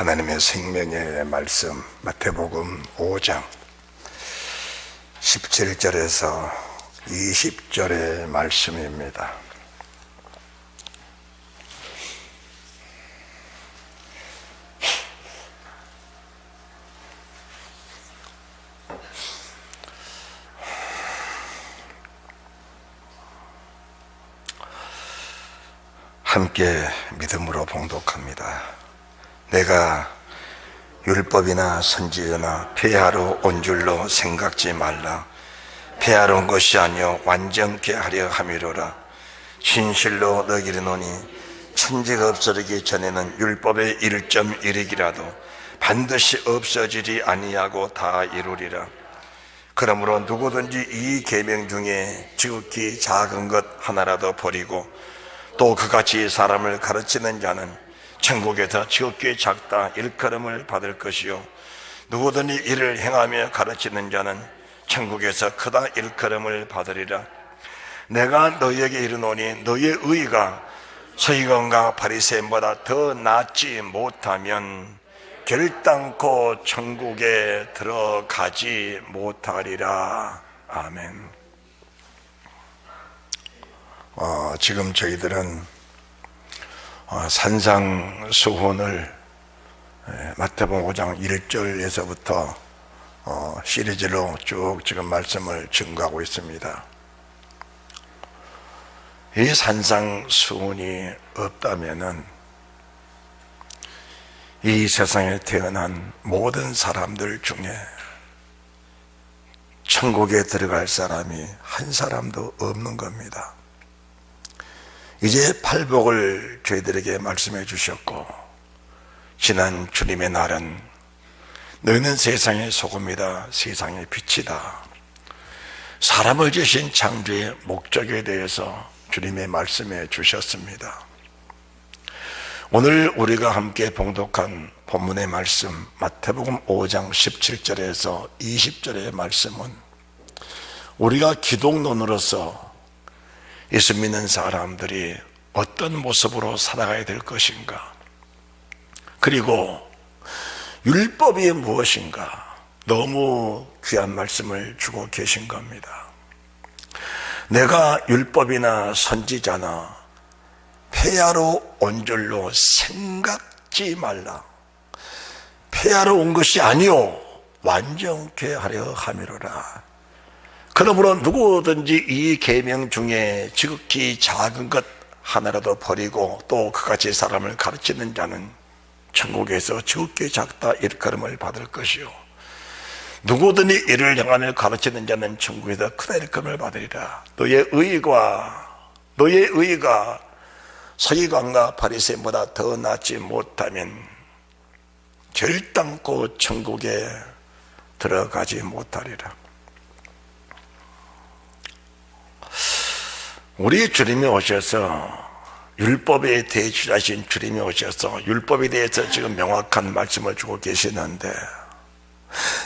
하나님의 생명의 말씀 마태복음 5장 17절에서 20절의 말씀입니다. 함께 믿음으로 봉독합니다. 내가 율법이나 선지자나 폐하러 온 줄로 생각지 말라. 폐하러 온 것이 아니요 완전케 하려 함이로라. 진실로 너희에게 이르노니 천지가 없어지기 전에는 율법의 1.1익이라도 반드시 없어지리 아니하고 다 이루리라. 그러므로 누구든지 이 계명 중에 지극히 작은 것 하나라도 버리고 또 그같이 사람을 가르치는 자는 천국에서 지극히 작다 일컬음을 받을 것이요 누구든지 이를 행하며 가르치는 자는 천국에서 크다 일컬음을 받으리라. 내가 너희에게 이르노니 너희의 의가 서기관과 바리새인보다 더 낫지 못하면 결단코 천국에 들어가지 못하리라. 아멘. 지금 저희들은 산상수훈을 마태복음 5장 1절에서부터 시리즈로 쭉 지금 말씀을 증거하고 있습니다. 이 산상수훈이 없다면은 이 세상에 태어난 모든 사람들 중에 천국에 들어갈 사람이 한 사람도 없는 겁니다. 이제 팔복을 저희들에게 말씀해 주셨고, 지난 주님의 날은 너희는 세상의 소금이다, 세상의 빛이다. 사람을 지으신 창조의 목적에 대해서 주님의 말씀해 주셨습니다. 오늘 우리가 함께 봉독한 본문의 말씀 마태복음 5장 17절에서 20절의 말씀은 우리가 기독론으로서 예수 믿는 사람들이 어떤 모습으로 살아가야 될 것인가, 그리고 율법이 무엇인가, 너무 귀한 말씀을 주고 계신 겁니다. 내가 율법이나 선지자나 폐하러 온 줄로 생각지 말라. 폐하러 온 것이 아니요 완전케 하려 함이로라. 그러므로 누구든지 이 계명 중에 지극히 작은 것 하나라도 버리고 또 그같이 사람을 가르치는 자는 천국에서 지극히 작다 일컬음을 받을 것이요 누구든지 이를 향하여 가르치는 자는 천국에서 크다 일컬음을 받으리라. 너의 의가 서기관과 바리새인보다 더 낫지 못하면 결단코 천국에 들어가지 못하리라. 우리 주님이 오셔서 율법에 대주자신 주님이 오셔서 율법에 대해서 지금 명확한 말씀을 주고 계시는데,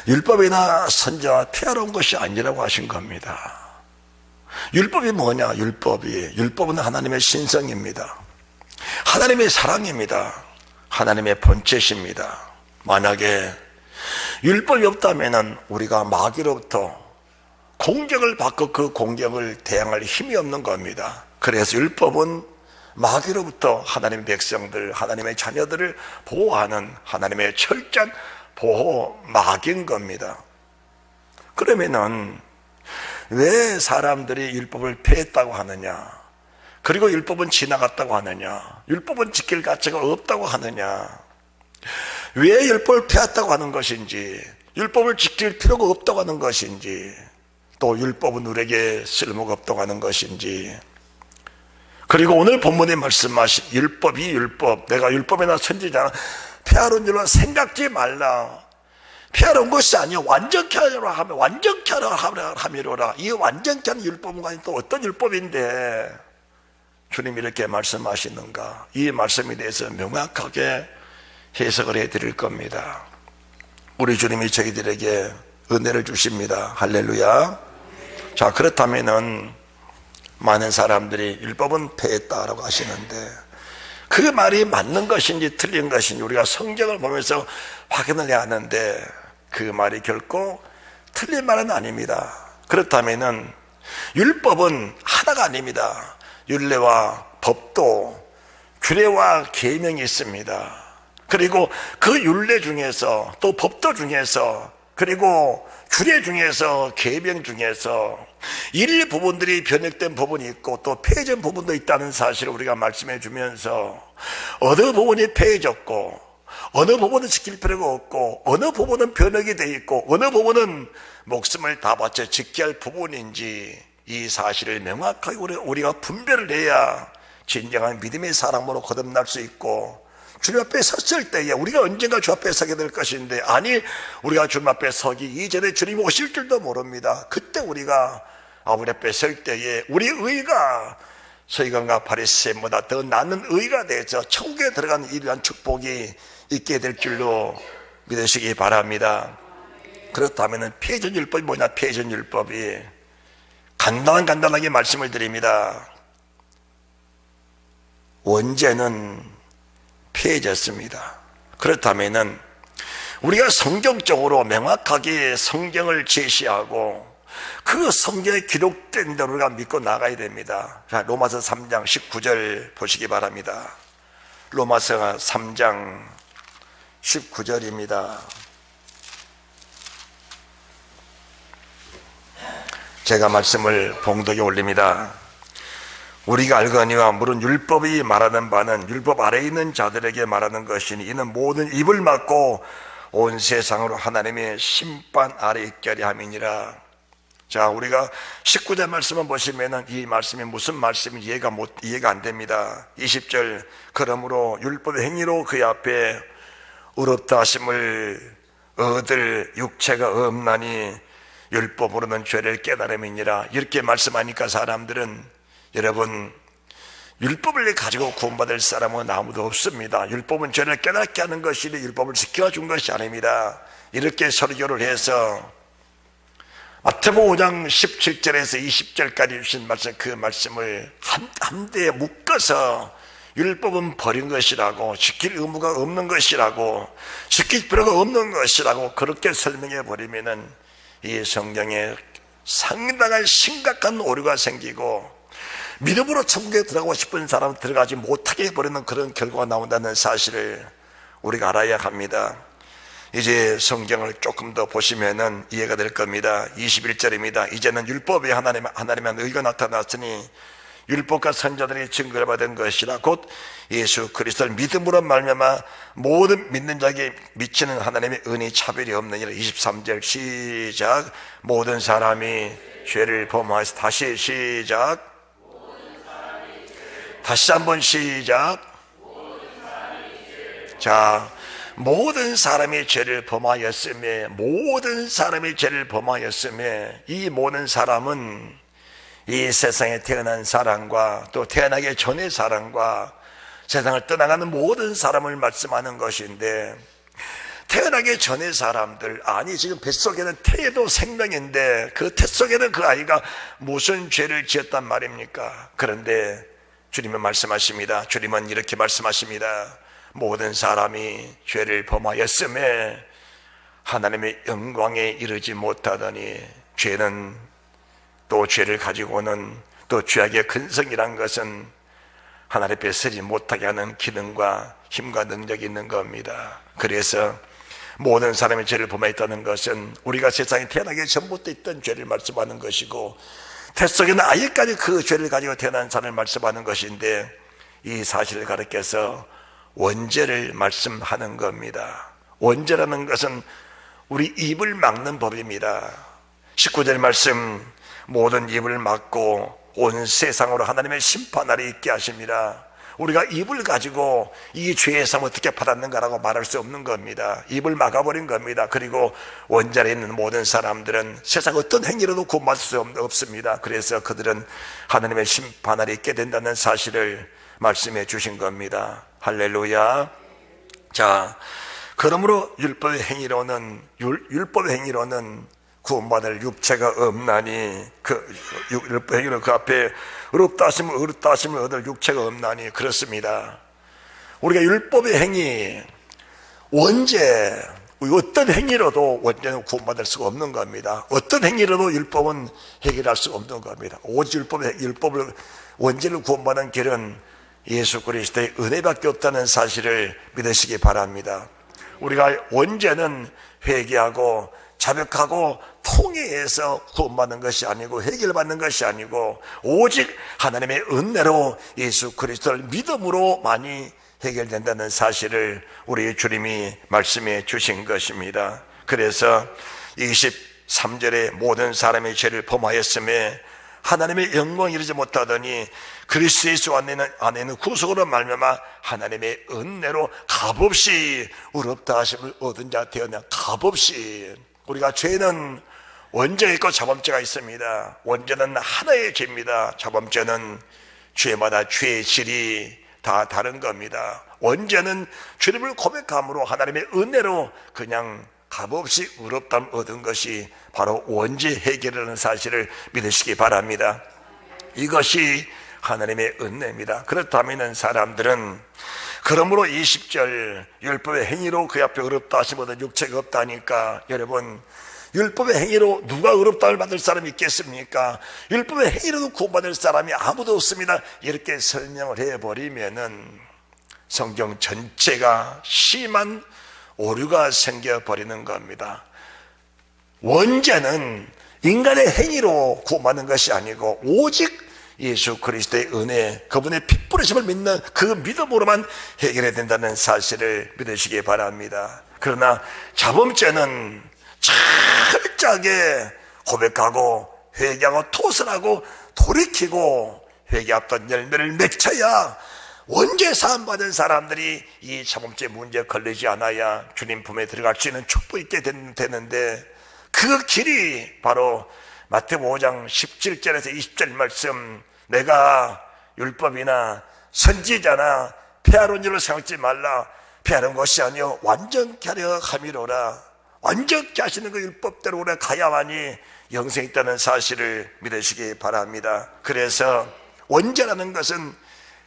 율법이나 선지자와 폐하러 온 것이 아니라고 하신 겁니다. 율법이 뭐냐? 율법은 하나님의 신성입니다. 하나님의 사랑입니다. 하나님의 본체십니다. 만약에 율법이 없다면 우리가 마귀로부터 공격을 받고 그 공격을 대항할 힘이 없는 겁니다. 그래서 율법은 마귀로부터 하나님의 백성들, 하나님의 자녀들을 보호하는 하나님의 철저한 보호 막인 겁니다. 그러면은 왜 사람들이 율법을 폐했다고 하느냐, 그리고 율법은 지나갔다고 하느냐, 율법은 지킬 가치가 없다고 하느냐, 왜 율법을 폐했다고 하는 것인지, 율법을 지킬 필요가 없다고 하는 것인지, 또 율법은 우리에게 쓸모가 없다고 하는 것인지, 그리고 오늘 본문에 말씀하신 율법, 내가 율법이나 선지자나 폐하러 온 줄로 생각지 말라. 폐하러 온 것이 아니요 완전케 하려 함이로라. 이 완전케 하는 율법은 또 어떤 율법인데 주님이 이렇게 말씀하시는가, 이 말씀에 대해서 명확하게 해석을 해드릴 겁니다. 우리 주님이 저희들에게 은혜를 주십니다. 할렐루야. 자, 그렇다면은 많은 사람들이 율법은 폐했다라고 하시는데, 그 말이 맞는 것인지 틀린 것인지 우리가 성경을 보면서 확인을 해야 하는데 그 말이 결코 틀린 말은 아닙니다. 그렇다면은 율법은 하나가 아닙니다. 율례와 법도 규례와 계명이 있습니다. 그리고 그 율례 중에서 또 법도 중에서 그리고 규례 중에서 계명 중에서 일부분들이 변형된 부분이 있고 또 폐해진 부분도 있다는 사실을 우리가 말씀해 주면서 어느 부분이 폐해졌고 어느 부분은 지킬 필요가 없고 어느 부분은 변형이 돼 있고 어느 부분은 목숨을 다 바쳐 지켜야 할 부분인지 이 사실을 명확하게 우리가 분별을 해야 진정한 믿음의 사람으로 거듭날 수 있고 주님 앞에 섰을 때에 우리가 언젠가 주 앞에 서게 될 것인데 아니 우리가 주님 앞에 서기 이전에 주님이 오실 줄도 모릅니다. 그때 우리가 아버지 앞에 설 때에 우리 의가 서기관과 바리새인보다 더 나은 의가 되어서 천국에 들어가는 이러한 축복이 있게 될 줄로 믿으시기 바랍니다. 그렇다면 폐해진 율법이 뭐냐? 폐해진 율법이 간단하게 말씀을 드립니다. 원죄는 폐해졌습니다. 그렇다면 우리가 성경적으로 명확하게 성경을 제시하고 그 성경에 기록된 대로 우리가 믿고 나가야 됩니다. 자, 로마서 3장 19절 보시기 바랍니다. 로마서 3장 19절입니다. 제가 말씀을 봉독에 올립니다. 우리가 알거니와 물은 율법이 말하는 바는 율법 아래에 있는 자들에게 말하는 것이니 이는 모든 입을 막고 온 세상으로 하나님의 심판 아래 있게 하려 함이니라. 자, 우리가 19절 말씀을 보시면은 이 말씀이 무슨 말씀인지 이해가 안 됩니다. 20절 그러므로 율법의 행위로 그의 앞에 의롭다 하심을 얻을 육체가 없나니 율법으로는 죄를 깨달음이니라. 이렇게 말씀하니까 사람들은 여러분 율법을 가지고 구원받을 사람은 아무도 없습니다. 율법은 죄를 깨닫게 하는 것이니 율법을 지켜준 것이 아닙니다. 이렇게 설교를 해서 마태복음 5장 17절에서 20절까지 주신 말씀 그 말씀을 한데에 묶어서 율법은 버린 것이라고 지킬 의무가 없는 것이라고 지킬 필요가 없는 것이라고 그렇게 설명해 버리면은 이 성경에 상당한 심각한 오류가 생기고 믿음으로 천국에 들어가고 싶은 사람은 들어가지 못하게 해버리는 그런 결과가 나온다는 사실을 우리가 알아야 합니다. 이제 성경을 조금 더 보시면은 이해가 될 겁니다. 21절입니다. 이제는 율법에 하나님의 의가 나타났으니 율법과 선자들이 증거를 받은 것이라 곧 예수 그리스도를 믿음으로 말미암아 모든 믿는 자에게 미치는 하나님의 은혜 차별이 없느니라. 23절 시작. 모든 사람이 죄를 범하여서 다시 시작. 다시 한번 시작. 자, 모든 사람이 죄를 범하였음에 모든 사람이 죄를 범하였음에 이 모든 사람은 이 세상에 태어난 사람과 또 태어나기 전의 사람과 세상을 떠나가는 모든 사람을 말씀하는 것인데 태어나기 전의 사람들 아니 지금 뱃속에는 태도 생명인데 그 태 속에는 그 아이가 무슨 죄를 지었단 말입니까? 그런데 주님은 말씀하십니다. 주님은 이렇게 말씀하십니다. 모든 사람이 죄를 범하였음에 하나님의 영광에 이르지 못하더니 죄는 또 죄를 가지고는 또 죄악의 근성이란 것은 하나님 앞에 서지 못하게 하는 기능과 힘과 능력이 있는 겁니다. 그래서 모든 사람이 죄를 범했다는 것은 우리가 세상에 태어나기 전부터 있던 죄를 말씀하는 것이고 태속에는 아예까지 그 죄를 가지고 태어난 사람을 말씀하는 것인데 이 사실을 가르쳐서 원죄를 말씀하는 겁니다. 원죄라는 것은 우리 입을 막는 법입니다. 19절 말씀 모든 입을 막고 온 세상으로 하나님의 심판 아래 있게 하십니다. 우리가 입을 가지고 이 죄의 삶을 어떻게 받았는가라고 말할 수 없는 겁니다. 입을 막아버린 겁니다. 그리고 원자리에 있는 모든 사람들은 세상 어떤 행위로도 구원받을 수 없습니다. 그래서 그들은 하나님의 심판 아래 있게 된다는 사실을 말씀해 주신 겁니다. 할렐루야. 자, 그러므로 율법의 행위로는 구원받을 육체가 없나니 그 율법의 행위로 그 앞에 의롭다 하심을 얻을 육체가 없나니 그렇습니다. 우리가 율법의 행위, 원죄, 어떤 행위로도 원죄는 구원받을 수가 없는 겁니다. 어떤 행위로도 율법은 해결할 수가 없는 겁니다. 오직 율법을 원죄를 구원받는 길은 예수 그리스도의 은혜밖에 없다는 사실을 믿으시기 바랍니다. 우리가 원죄는 회개하고 자백하고 통회해서 구원받는 것이 아니고 해결받는 것이 아니고 오직 하나님의 은혜로 예수 그리스도를 믿음으로 많이 해결된다는 사실을 우리 주님이 말씀해 주신 것입니다. 그래서 23절에 모든 사람의 죄를 범하였음에 하나님의 영광 이르지 못하더니 그리스도 예수 안에는 구속으로 말미암아 하나님의 은혜로 값없이 의롭다 하심을 얻은 자 되었냐. 값없이. 우리가 죄는 원죄가 있고 자범죄가 있습니다. 원죄는 하나의 죄입니다. 자범죄는 죄마다 죄의 질이 다 다른 겁니다. 원죄는 주님을 고백함으로 하나님의 은혜로 그냥 값없이 의롭다함을 얻은 것이 바로 원죄 해결이라는 사실을 믿으시기 바랍니다. 이것이 하나님의 은혜입니다. 그렇다면 사람들은 그러므로 20절 율법의 행위로 그 앞에 의롭다 하심 얻은 육체가 없다니까, 여러분 율법의 행위로 누가 의롭다함을 받을 사람이 있겠습니까? 율법의 행위로도 구원받을 사람이 아무도 없습니다. 이렇게 설명을 해버리면은 성경 전체가 심한 오류가 생겨버리는 겁니다. 원죄는 인간의 행위로 구원받는 것이 아니고 오직 예수 그리스도의 은혜, 그분의 피 뿌리심을 믿는 그 믿음으로만 해결해야 된다는 사실을 믿으시기 바랍니다. 그러나 자범죄는 철저하게 고백하고 회개하고 토설하고 돌이키고 회개했던 열매를 맺혀야 원죄 사함 받은 사람들이 이 자범죄 문제에 걸리지 않아야 주님 품에 들어갈 수 있는 축복 있게 되는데, 그 길이 바로 마태복음 5장 17절에서 20절 말씀, 내가 율법이나 선지자나 폐하는 일로 생각지 말라. 폐하는 것이 아니요 완전케 하려 함이로라. 완전케 하시는 그 율법대로 오래 가야만이 영생이 있다는 사실을 믿으시기 바랍니다. 그래서 원죄라는 것은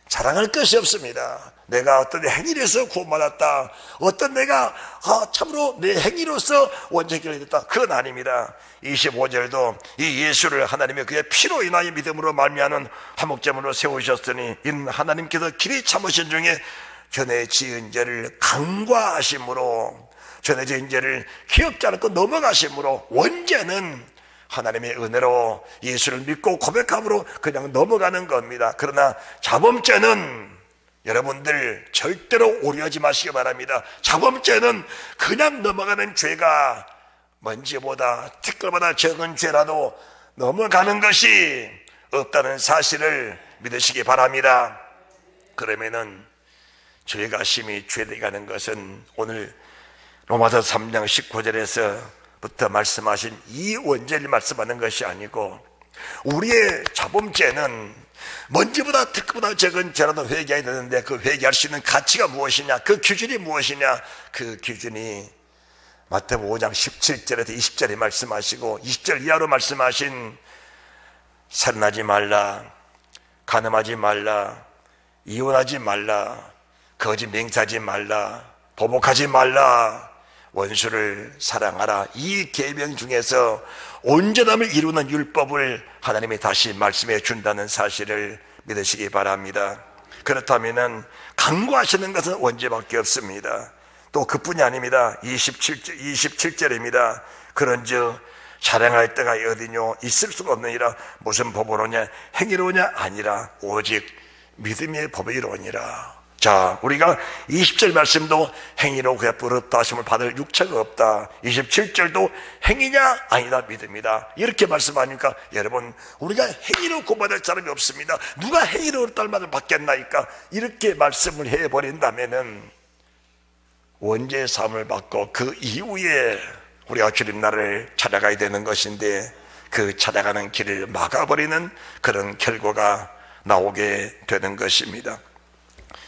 자랑할 것이 없습니다. 내가 어떤 행위로서 구원받았다, 어떤 내가 참으로 내 행위로서 원죄 해결이 됐다, 그건 아닙니다. 25절도 이 예수를 하나님의 그의 피로 인하여 믿음으로 말미암은 화목제물로 세우셨으니 이는 하나님께서 길이 참으신 중에 전에 지은 죄를 간과하심으로, 전에 지은 죄를 기억지 않고 넘어가심으로, 원죄는 하나님의 은혜로 예수를 믿고 고백함으로 그냥 넘어가는 겁니다. 그러나 자범죄는 여러분들 절대로 오류하지 마시기 바랍니다. 자범죄는 그냥 넘어가는 죄가 먼지보다 티끌보다 적은 죄라도 넘어가는 것이 없다는 사실을 믿으시기 바랍니다. 그러면은 죄가 심히 죄되가는 것은 오늘 로마서 3장 19절에서부터 말씀하신 이 원죄를 말씀하는 것이 아니고, 우리의 자범죄는 먼지보다 티끌보다 적은 죄라도 회개해야 되는데 그 회개할 수 있는 가치가 무엇이냐, 그 기준이 무엇이냐, 그 기준이 마태복음 5장 17절에서 20절에 말씀하시고 20절 이하로 말씀하신 살인하지 말라, 간음하지 말라, 이혼하지 말라, 거짓 맹세하지 말라, 도목하지 말라, 원수를 사랑하라, 이 계명 중에서 온전함을 이루는 율법을 하나님이 다시 말씀해 준다는 사실을 믿으시기 바랍니다. 그렇다면 간구하시는 것은 원죄밖에 없습니다. 또 그뿐이 아닙니다. 27절입니다. 그런즉 자랑할 때가 어디뇨, 있을 수가 없느니라. 무슨 법으로냐, 행위로냐, 아니라 오직 믿음의 법이로니라. 자, 우리가 20절 말씀도 행위로 그야 부럽다 하심을 받을 육체가 없다, 27절도 행위냐 아니다 믿음이다, 이렇게 말씀하니까 여러분, 우리가 행위로 구원받을 사람이 없습니다. 누가 행위로 딸마다 받겠나이까? 이렇게 말씀을 해버린다면은 원죄 사함을 받고 그 이후에 우리가 주님 나라를 찾아가야 되는 것인데, 그 찾아가는 길을 막아버리는 그런 결과가 나오게 되는 것입니다.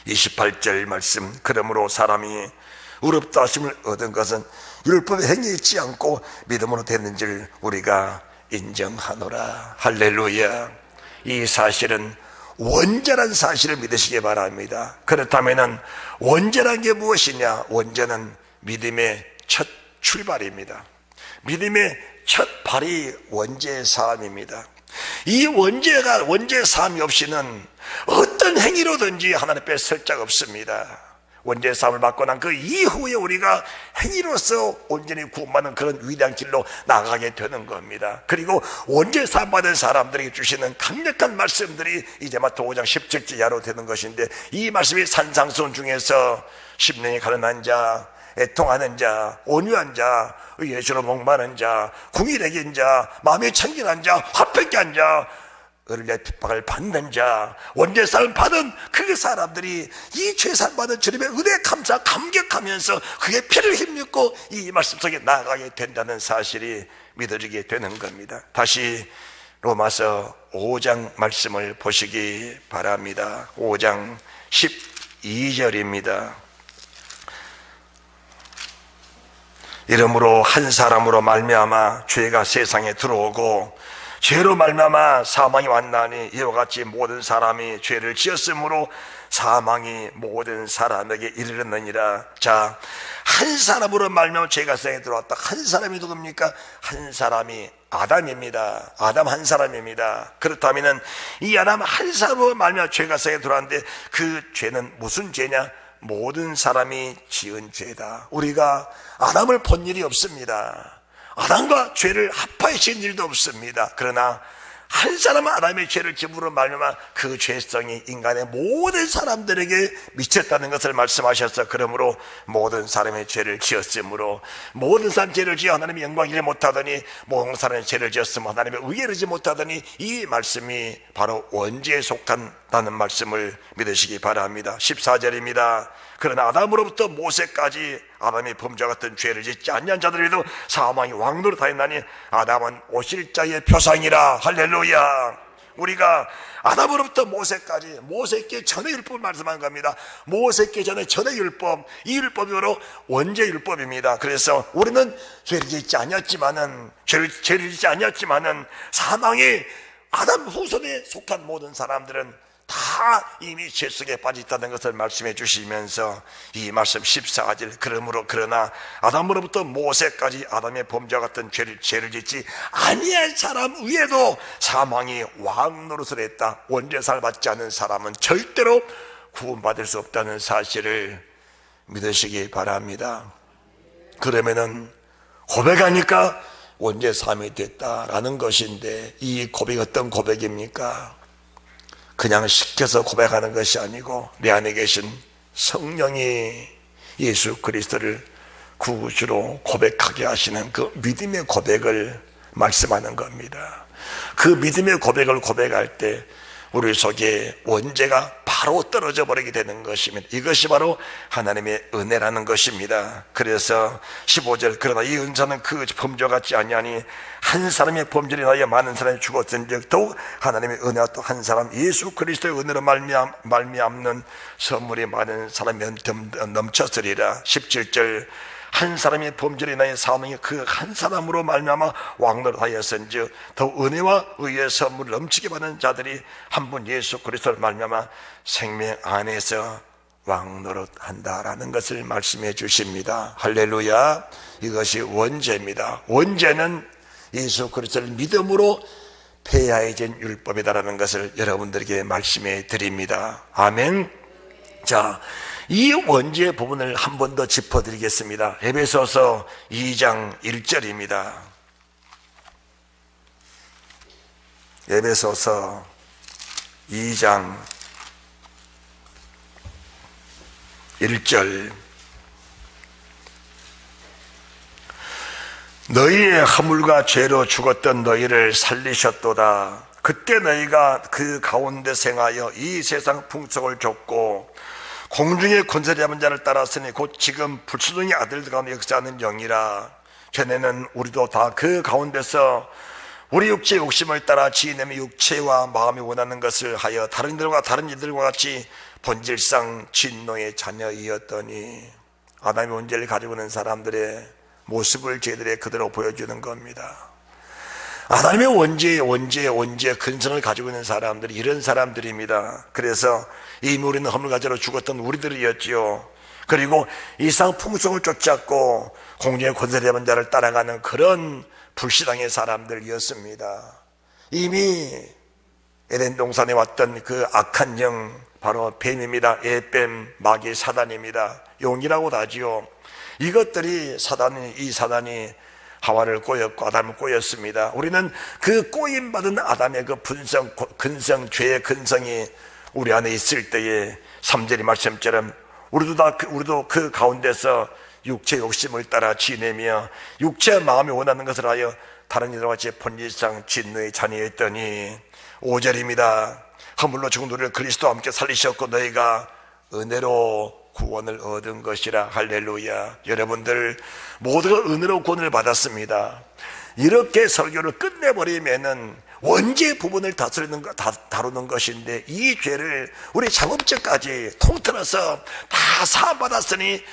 28절 말씀, 그러므로 사람이 의롭다 하심을 얻은 것은 율법의 행위에 있지 않고 믿음으로 되는 줄 우리가 인정하노라. 할렐루야. 이 사실은 원죄라는 사실을 믿으시기 바랍니다. 그렇다면 원죄란 게 무엇이냐? 원죄는 믿음의 첫 출발입니다. 믿음의 첫 발이 원죄의 사함입니다. 이 원죄의 사함이 없이는 어떤 행위로든지 하나님 앞에 설 자 없습니다. 원죄의 사함을 받고 난 그 이후에 우리가 행위로서 온전히 구원받는 그런 위대한 길로 나가게 되는 겁니다. 그리고 원죄의 사함 받은 사람들에게 주시는 강력한 말씀들이 이제 마태 5장 17절 이하로 되는 것인데, 이 말씀이 산상수훈 중에서 심령이 가난한 자, 애통하는 자, 온유한 자, 예수로 목마른 자, 궁일애긴 자, 마음이 청결한 자, 화평케한 자, 의를 핍박을 받는 자, 원죄사함을 받은 그 사람들이 이 죄사함 받은 주님의 은혜 감사 감격하면서 그의 피를 힘입고 이 말씀 속에 나아가게 된다는 사실이 믿어지게 되는 겁니다. 다시 로마서 5장 말씀을 보시기 바랍니다. 5장 12절입니다. 이러므로 한 사람으로 말미암아 죄가 세상에 들어오고 죄로 말미암아 사망이 왔나니, 이와 같이 모든 사람이 죄를 지었으므로 사망이 모든 사람에게 이르렀느니라. 자, 한 사람으로 말미암아 죄가 세상에 들어왔다. 한 사람이 누굽니까? 한 사람이 아담입니다. 아담 한 사람입니다. 그렇다면 이 아담 한 사람으로 말미암아 죄가 세상에 들어왔는데, 그 죄는 무슨 죄냐? 모든 사람이 지은 죄다. 우리가 아담을 본 일이 없습니다. 아담과 죄를 합하여 지은 일도 없습니다. 그러나 한 사람은 아담의 죄를 지음으로 말미암아 그 죄성이 인간의 모든 사람들에게 미쳤다는 것을 말씀하셔서, 그러므로 모든 사람의 죄를 지었으므로, 모든 사람 죄를 지어 하나님의 영광이지 못하더니 모든 사람의 죄를 지었으면 하나님의 의를 이루지 못하더니, 이 말씀이 바로 원죄에 속한다는 말씀을 믿으시기 바랍니다. 14절입니다. 그러나 아담으로부터 모세까지 아담이 범죄와 같은 죄를 짓지 아니한 자들에도 사망이 왕노릇하였나니 아담은 오실 자의 표상이라. 할렐루야. 우리가 아담으로부터 모세까지, 모세께 전의 율법을 말씀한 겁니다. 모세께 전의 율법, 이 율법이 바로 원죄 율법입니다. 그래서 우리는 죄를 짓지 아니었지만은, 죄를 짓지 아니었지만은 사망이 아담 후손에 속한 모든 사람들은 다 이미 죄 속에 빠져 있다는 것을 말씀해 주시면서, 이 말씀 14절, 그러나 아담으로부터 모세까지 아담의 범죄와 같은 죄를 짓지 아니한 사람 위에도 사망이 왕노릇을 했다. 원죄사를 받지 않은 사람은 절대로 구원받을 수 없다는 사실을 믿으시기 바랍니다. 그러면은 고백하니까 원죄사함이 됐다라는 것인데, 이 고백이 어떤 고백입니까? 그냥 시켜서 고백하는 것이 아니고, 내 안에 계신 성령이 예수 그리스도를 구주로 고백하게 하시는 그 믿음의 고백을 말씀하는 겁니다. 그 믿음의 고백을 고백할 때 우리 속에 원죄가 바로 떨어져 버리게 되는 것입니다. 이것이 바로 하나님의 은혜라는 것입니다. 그래서 15절, 그러나 이 은사는 그 범죄와 같지 아니하니 한 사람의 범죄로 인하여 많은 사람이 죽었은즉 더욱 하나님의 은혜와 또 한 사람 예수 그리스도의 은혜로 말미암는 선물이 많은 사람이 넘쳤으리라. 17절, 한 사람의 범죄로 인하여 사망이 그 한 사람으로 말미암아 왕노릇하였은즉 더 은혜와 의의 선물을 넘치게 받는 자들이 한 분 예수 그리스도를 말미암아 생명 안에서 왕노릇한다라는 것을 말씀해 주십니다. 할렐루야. 이것이 원죄입니다. 원죄는 예수 그리스도를 믿음으로 폐하해진 율법이다라는 것을 여러분들에게 말씀해 드립니다. 아멘. 자, 이 원죄의 부분을 한 번 더 짚어드리겠습니다. 에베소서 2장 1절입니다. 에베소서 2장 1절, 너희의 허물과 죄로 죽었던 너희를 살리셨도다. 그때 너희가 그 가운데 생하여 이 세상 풍속을 좇고 공중의 권세를 잡은 자를 따랐으니 곧 지금 불순종의 아들들 가운데 역사하는 영이라. 전에는 우리도 다 그 가운데서 우리 육체의 욕심을 따라 지인의 육체와 마음이 원하는 것을 하여 다른 이들과 같이 본질상 진노의 자녀이었더니, 아담의 원죄를 가지고 있는 사람들의 모습을 저희들의 그대로 보여주는 겁니다. 하나님의 원죄의 근성을 가지고 있는 사람들이 이런 사람들입니다. 그래서 이미 우리는 허물가지로 죽었던 우리들이었지요. 그리고 이상 풍속을 쫓았고 공중의 권세되는 자를 따라가는 그런 불신앙의 사람들이었습니다. 이미 에덴 동산에 왔던 그 악한 영, 바로 뱀입니다. 에뱀, 마귀, 사단입니다. 용이라고도 하지요. 이것들이 이 사단이 하와를 꼬였고 아담을 꼬였습니다. 우리는 그 꼬임받은 아담의 그 근성, 죄의 근성이 우리 안에 있을 때에 3절의 말씀처럼 우리도 그 가운데서 육체 욕심을 따라 지내며 육체의 마음이 원하는 것을 하여 다른 이들과 같이 본질상 진노의 자녀였더니 5절입니다. 허물로 죽은 우리를 그리스도와 함께 살리셨고 너희가 은혜로 구원을 얻은 것이라. 할렐루야. 여러분들 모두가 은혜로 구원을 받았습니다. 이렇게 설교를 끝내버리면은 원죄 부분을 다루는 것인데 이 죄를 우리 장업죄까지 통틀어서 다 사함받았으니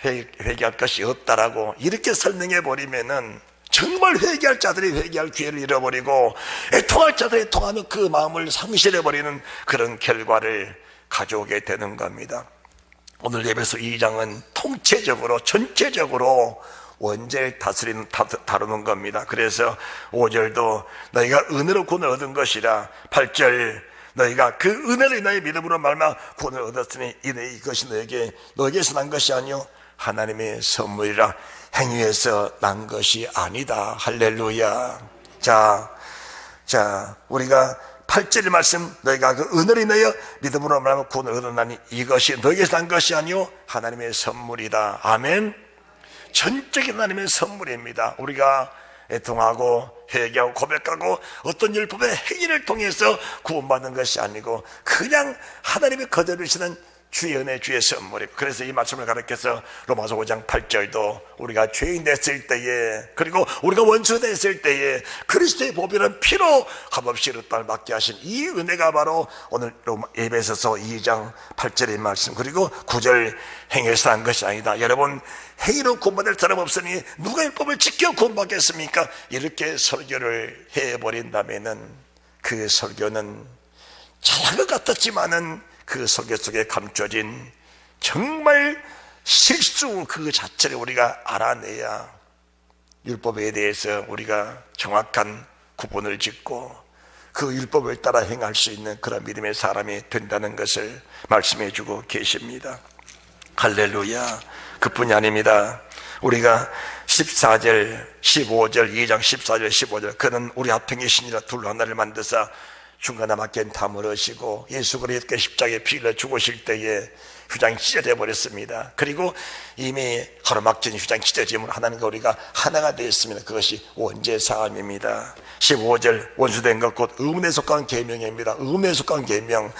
회개할 것이 없다라고 이렇게 설명해버리면은 정말 회개할 자들이 회개할 기회를 잃어버리고 애통할 자들이 애통하는 그 마음을 상실해버리는 그런 결과를 가져오게 되는 겁니다. 오늘 예배서 2장은 통체적으로 전체적으로 원죄를 다루는 겁니다. 그래서 5절도 너희가 은혜로 구원을 얻은 것이라. 8절 너희가 그 은혜를 인하여 믿음으로 말미암아 구원을 얻었으니 이것이 너에게서 난 것이 아니요 하나님의 선물이라. 행위에서 난 것이 아니다. 할렐루야. 자 우리가 8절의 말씀, 너희가 그 은혜를 인하여 믿음으로 말하면 구원을 얻었나니 이것이 너에게서 난 것이 아니요 하나님의 선물이다. 아멘. 전적인 하나님의 선물입니다. 우리가 애통하고 회개하고 고백하고 어떤 율법의 행위를 통해서 구원받는 것이 아니고 그냥 하나님이 거저주시는 주의 은혜, 주의 선물입니다. 그래서 이 말씀을 가르쳐서 로마서 5장 8절도 우리가 죄인 됐을 때에, 그리고 우리가 원수 됐을 때에 그리스도의 보배는 피로 값없이 땅을 맡게 하신 이 은혜가 바로 오늘 에베소서 2장 8절의 말씀, 그리고 9절 행위에서 한 것이 아니다. 여러분, 행위로 구원받을 사람 없으니 누가 율법을 지켜 구원받겠습니까? 이렇게 설교를 해버린다면은 그 설교는 잘한 것 같았지만은 그 설교 속에 감춰진 정말 실수 그 자체를 우리가 알아내야 율법에 대해서 우리가 정확한 구분을 짓고 그 율법을 따라 행할 수 있는 그런 믿음의 사람이 된다는 것을 말씀해 주고 계십니다. 할렐루야. 그뿐이 아닙니다. 우리가 14절, 15절, 2장 14절, 15절 그는 우리 앞에 계시니라 둘로 하나를 만드사 중간에 막힌 담을 하시고 예수 그리스도께 십자가에 피 흘려 죽으실 때에 휴장이 찢어져 버렸습니다. 그리고 이미 가로막힌 휴장이 찢어지면 하나님과 우리가 하나가 되었습니다. 그것이 원죄 사함입니다. 15절 원수된 것 곧 의문에 속한 계명입니다. 의문에 속한 계명,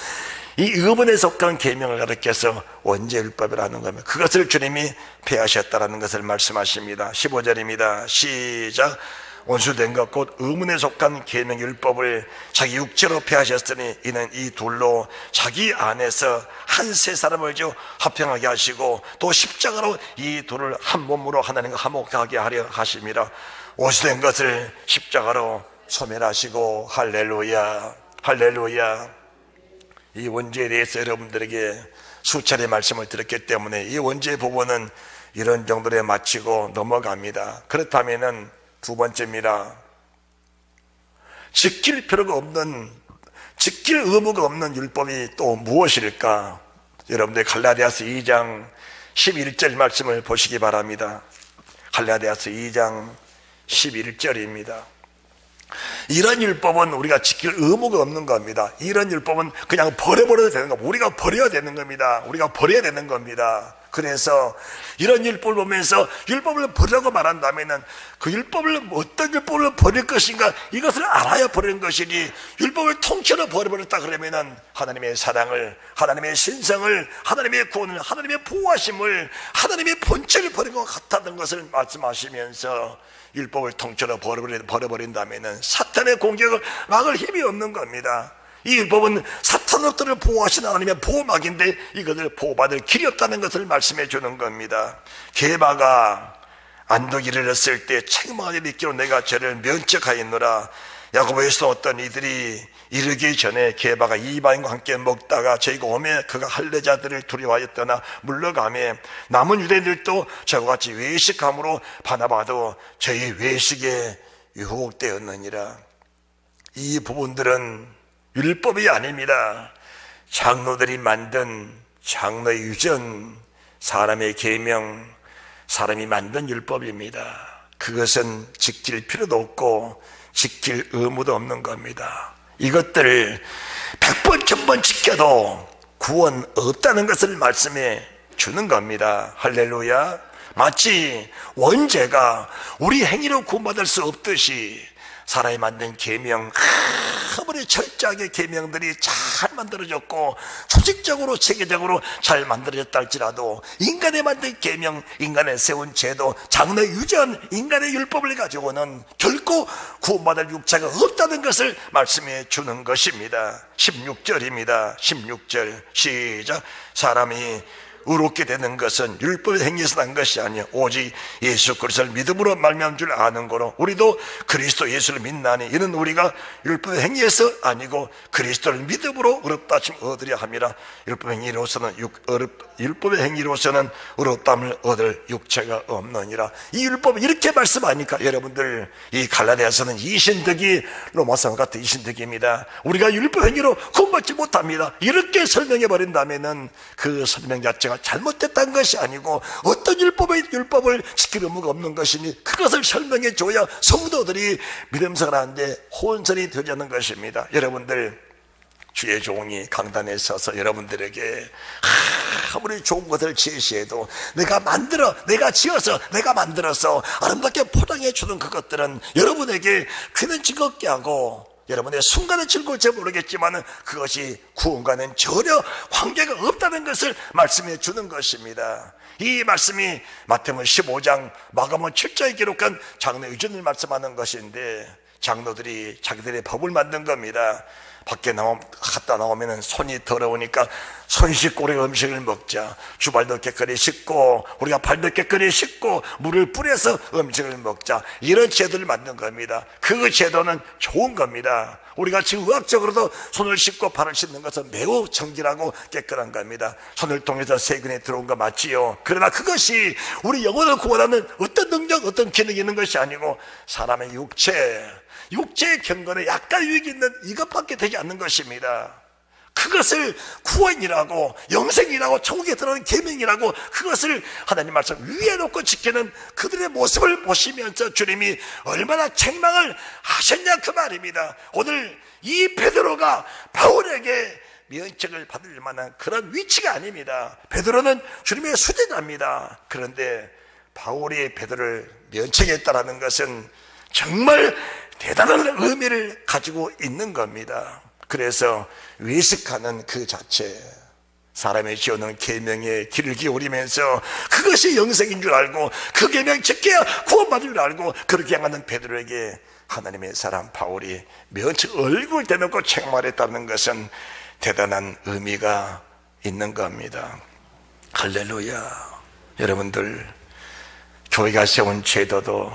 이 의문에 속한 계명을 가르쳐서 원죄율법이라는 겁니다. 그것을 주님이 폐하셨다라는 것을 말씀하십니다. 15절입니다. 시작. 원수된 것 곧 의문에 속한 계명 율법을 자기 육체로 폐하셨으니 이는 이 둘로 자기 안에서 한 세 사람을 화평하게 하시고 또 십자가로 이 둘을 한 몸으로 하나님과 화목하게 하려 하심이라. 원수된 것을 십자가로 소멸하시고. 할렐루야. 할렐루야. 이 원죄에 대해서 여러분들에게 수차례 말씀을 드렸기 때문에 이 원죄의 부분은 이런 정도로 마치고 넘어갑니다. 그렇다면은 두 번째입니다. 지킬 필요가 없는, 지킬 의무가 없는 율법이 또 무엇일까? 여러분들 갈라디아서 2장 11절 말씀을 보시기 바랍니다. 갈라디아서 2장 11절입니다. 이런 율법은 우리가 지킬 의무가 없는 겁니다. 이런 율법은 그냥 버려버려도 되는 겁니다. 우리가 버려야 되는 겁니다. 우리가 버려야 되는 겁니다. 그래서 이런 율법을 보면서 율법을 버리라고 말한다면은 그 율법을 어떤 율법을 버릴 것인가 이것을 알아야 버리는 것이니 율법을 통째로 버려버렸다 그러면은 하나님의 사랑을, 하나님의 신성을, 하나님의 구원을, 하나님의 보호하심을, 하나님의 본체를 버린 것 같다는 것을 말씀하시면서 율법을 통째로 버려버린다면은 사탄의 공격을 막을 힘이 없는 겁니다. 이 율법은 사탄으로부터 보호하시는 하나님의 보호막인데 이것을 보호받을 길이 없다는 것을 말씀해 주는 겁니다. 게바가 안독이를 했을 때 책망을 믿기로 내가 죄를 면책하였노라. 야고보에서 어떤 이들이 이르기 전에 게바가 이방인과 함께 먹다가 저희가 오매 그가 할례자들을 두려워하였더나 물러가매 남은 유대인들도 저와 같이 외식함으로 바나바도 저희 외식에 유혹되었느니라. 이 부분들은 율법이 아닙니다. 장로들이 만든 장로의 유전, 사람의 계명, 사람이 만든 율법입니다. 그것은 지킬 필요도 없고 지킬 의무도 없는 겁니다. 이것들을 100번 1000번 지켜도 구원 없다는 것을 말씀해 주는 겁니다. 할렐루야. 마치 원죄가 우리 행위로 구원받을 수 없듯이 사람이 만든 계명, 아무리 철저하게 계명들이 잘 만들어졌고 조직적으로 체계적으로 잘 만들어졌다 할지라도 인간의 만든 계명, 인간의 세운 제도, 장래 유전, 인간의 율법을 가지고는 결코 구원받을 육체가 없다는 것을 말씀해 주는 것입니다. 16절입니다. 16절 시작. 사람이 의롭게 되는 것은 율법의 행위에서 난 것이 아니요 오직 예수 그리스도를 믿음으로 말미암은 줄 아는 거로 우리도 그리스도 예수를 믿나니 이는 우리가 율법의 행위에서 아니고 그리스도를 믿음으로 의롭다 하심 얻으려 함이라. 율법의 행위로서는 의롭다함을 얻을 육체가 없느니라. 이 율법은 이렇게 말씀하니까 여러분들, 이 갈라디아서는 이신득이 로마서 같은 이신득입니다. 우리가 율법 행위로 구원받지 못합니다. 이렇게 설명해 버린다면은 그 설명 자체가 잘못됐다는 것이 아니고 어떤 율법을 지킬 의무가 없는 것이니 그것을 설명해 줘야 성도들이 믿음 생활하는데 혼선이 되지 않는 것입니다. 여러분들, 주의 종이 강단에 서서 여러분들에게 아무리 좋은 것을 제시해도 내가 지어서 내가 만들어서 아름답게 포장해 주는 그것들은 여러분에게 귀는 즐겁게 하고 여러분의 순간은 즐거울지 모르겠지만 그것이 구원과는 전혀 관계가 없다는 것을 말씀해 주는 것입니다. 이 말씀이 마태복음 15장, 마가복음 7장에 기록한 장로 유전을 말씀하는 것인데 장로들이 자기들의 법을 만든 겁니다. 밖에 갔다 나오면 손이 더러우니까 손 씻고 우리가 음식을 먹자. 주발도 깨끗이 씻고 우리가 발도 깨끗이 씻고 물을 뿌려서 음식을 먹자. 이런 제도를 만든 겁니다. 그 제도는 좋은 겁니다. 우리가 지금 의학적으로도 손을 씻고 발을 씻는 것은 매우 정결하고 깨끗한 겁니다. 손을 통해서 세균이 들어온 거 맞지요. 그러나 그것이 우리 영혼을 구원하는 어떤 능력, 어떤 기능이 있는 것이 아니고 사람의 육체의 경건에 약간 유익이 있는 이것밖에 되지 않는 것입니다. 그것을 구원이라고, 영생이라고, 천국에 들어가는 계명이라고 그것을 하나님 말씀 위에 놓고 지키는 그들의 모습을 보시면서 주님이 얼마나 책망을 하셨냐 그 말입니다. 오늘 이 베드로가 바울에게 면책을 받을 만한 그런 위치가 아닙니다. 베드로는 주님의 수제자입니다. 그런데 바울이 베드로를 면책했다는 것은 정말 대단한 의미를 가지고 있는 겁니다. 그래서 외식하는 그 자체, 사람의 지어놓은 계명에 귀를 기울이면서 그것이 영생인 줄 알고 그 계명 지켜야 구원받을 줄 알고 그렇게 향하는 베드로에게 하나님의 사람 바울이 면책 얼굴 대놓고 책망했다는 것은 대단한 의미가 있는 겁니다. 할렐루야. 여러분들, 교회가 세운 제도도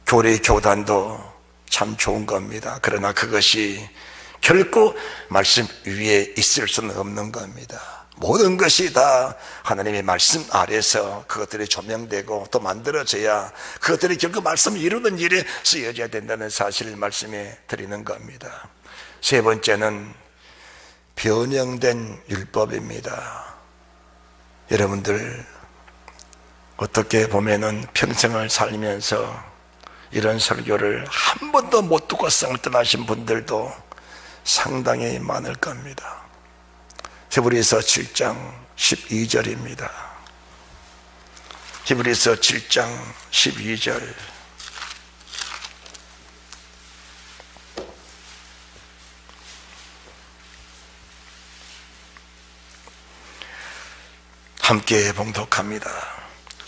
교리 교단도 참 좋은 겁니다. 그러나 그것이 결코 말씀 위에 있을 수는 없는 겁니다. 모든 것이 다 하나님의 말씀 아래서 그것들이 조명되고 또 만들어져야 그것들이 결국 말씀을 이루는 일에 쓰여져야 된다는 사실을 말씀해 드리는 겁니다. 세 번째는 변형된 율법입니다. 여러분들, 어떻게 보면은 평생을 살면서 이런 설교를 한 번도 못 듣고 성을 떠나신 분들도 상당히 많을 겁니다. 히브리서 7장 12절입니다. 히브리서 7장 12절. 함께 봉독합니다.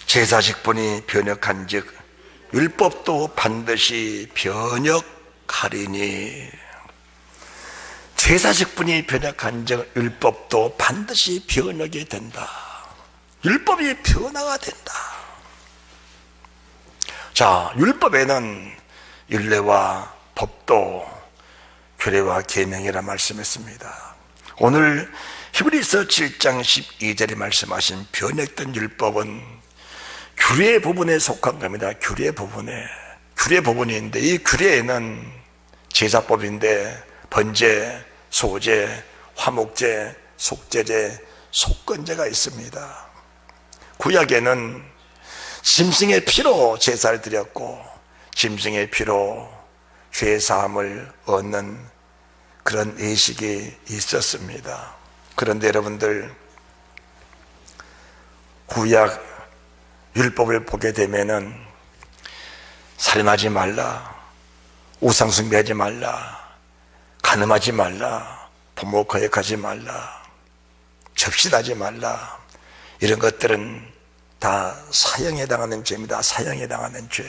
제사직분이 변역한즉 율법도 반드시 변역하리니. 제사직분이 변역한즉 율법도 반드시 변역이 된다. 율법이 변화가 된다. 자, 율법에는 율례와 법도 규례와 계명이라 말씀했습니다. 오늘 히브리서 7장 12절에 말씀하신 변액된 율법은 규례 부분에 속한 겁니다. 규례 부분이 있는데, 이 규례에는 제사법인데 번제, 소제, 화목제, 속제제, 속건제가 있습니다. 구약에는 짐승의 피로 제사를 드렸고 짐승의 피로 죄 사함을 얻는 그런 의식이 있었습니다. 그런데 여러분들, 구약 율법을 보게 되면은 살인하지 말라, 우상 숭배하지 말라, 간음하지 말라, 부모 거역하지 말라, 접신하지 말라, 이런 것들은 다 사형에 해당하는 죄입니다. 사형에 해당하는 죄.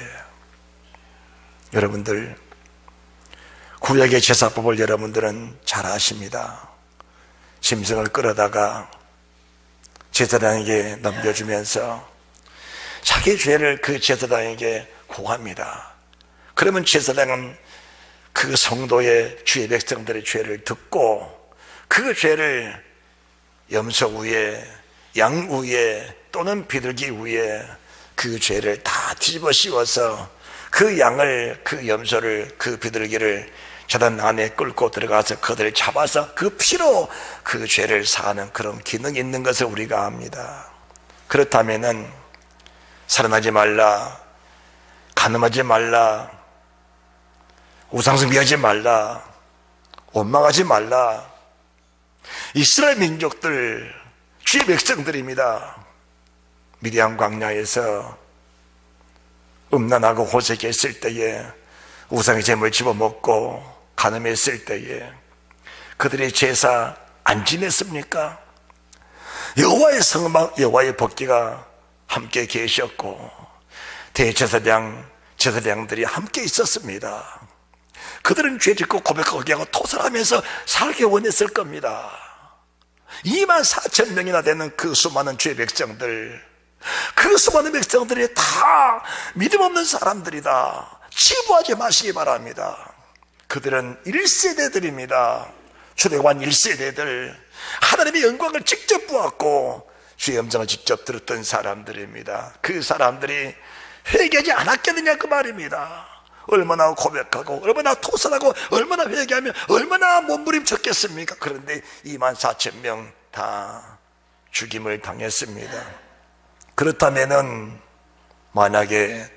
여러분들, 구약의 제사법을 여러분들은 잘 아십니다. 짐승을 끌어다가 제사장에게 넘겨주면서 자기 죄를 그 제사장에게 고합니다. 그러면 제사장은 그 성도의 주의 백성들의 죄를 듣고 그 죄를 염소 위에, 양 위에 또는 비둘기 위에 그 죄를 다 뒤집어 씌워서 그 양을, 그 염소를, 그 비둘기를 제단 안에 끌고 들어가서 그들을 잡아서 그 피로 그 죄를 사하는 그런 기능이 있는 것을 우리가 압니다. 그렇다면은 살인하지 말라, 간음하지 말라, 우상숭배하지 말라, 원망하지 말라, 이스라엘 민족들, 주의 백성들입니다. 미디안 광야에서 음란하고 호색했을 때에 우상의 재물을 집어먹고 간음했을 때에 그들의 제사 안 지냈습니까? 여호와의 성막, 여호와의 법궤가 함께 계셨고 제사장들이 함께 있었습니다. 그들은 죄 짓고 고백하고 하고 토설하면서 살게 원했을 겁니다. 24,000명이나 되는 그 수많은 죄 백성들, 그 수많은 백성들이 다 믿음 없는 사람들이다. 치부하지 마시기 바랍니다. 그들은 1세대들입니다. 초대관 1세대들, 하나님의 영광을 직접 보았고 주의 음성을 직접 들었던 사람들입니다. 그 사람들이 회개하지 않았겠느냐 그 말입니다. 얼마나 고백하고 얼마나 토설하고 얼마나 회개하며 얼마나 몸부림쳤겠습니까? 그런데 24,000명 다 죽임을 당했습니다. 그렇다면은 만약에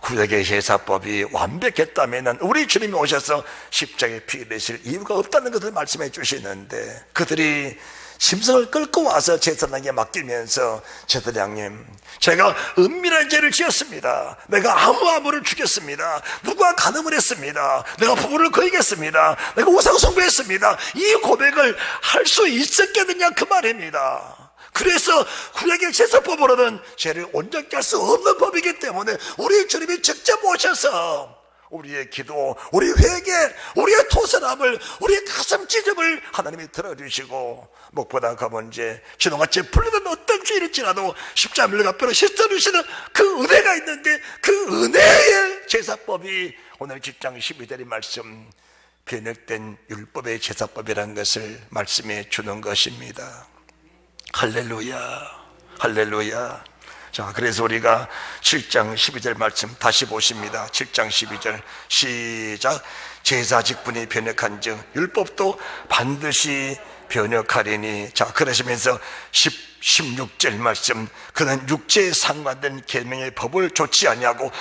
구약의 제사법이 완벽했다면 우리 주님이 오셔서 십자가에 피 흘리실 이유가 없다는 것을 말씀해 주시는데, 그들이 짐승을 끌고 와서 제사장에게 맡기면서 제사장님, 제가 은밀한 죄를 지었습니다. 내가 아무를 죽였습니다. 누가 간음을 했습니다. 내가 부부를 거역했습니다. 내가 우상 숭배했습니다. 이 고백을 할 수 있었겠느냐 그 말입니다. 그래서 구약의 제사법으로는 죄를 온전케 할 수 없는 법이기 때문에 우리 주님이 직접 오셔서 우리의 기도, 우리 회개, 우리의 토설함을, 우리의 가슴 찢음을 하나님이 들어주시고, 무엇보다 그 문제, 진홍같이 풀리던 어떤 죄일지라도 십자가를 갚으러 씻어주시는 그 은혜가 있는데, 그 은혜의 제사법이 오늘 10장 12절의 말씀, 변혁된 율법의 제사법이라는 것을 말씀해 주는 것입니다. 할렐루야, 할렐루야. 자, 그래서 우리가 7장 12절 말씀 다시 보십니다. 7장 12절 시작. 제사 직분이 변혁한즉 율법도 반드시 변혁하리니. 자, 그러시면서 16절 말씀, 그는 육체에 상관된 계명의 법을 좋지 아니하고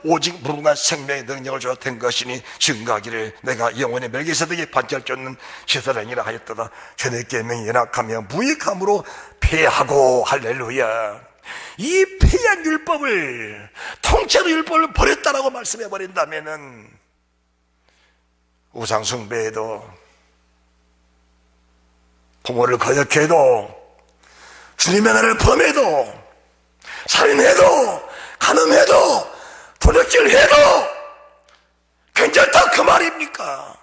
오직 무궁한 생명의 능력을 주어 된 것이니 증거하기를 내가 영원의 멜기세덱이 반절 쫓는 제사장이라 하였도다. 죄의 계명이 연약하며 무익함으로 폐하고. 할렐루야. 이 폐한 율법을, 통째로 율법을 버렸다라고 말씀해 버린다면은 우상 숭배해도, 부모를 거역해도, 주님의 나라를 범해도, 살인해도, 간음해도, 도둑질해도 괜찮다 그 말입니까?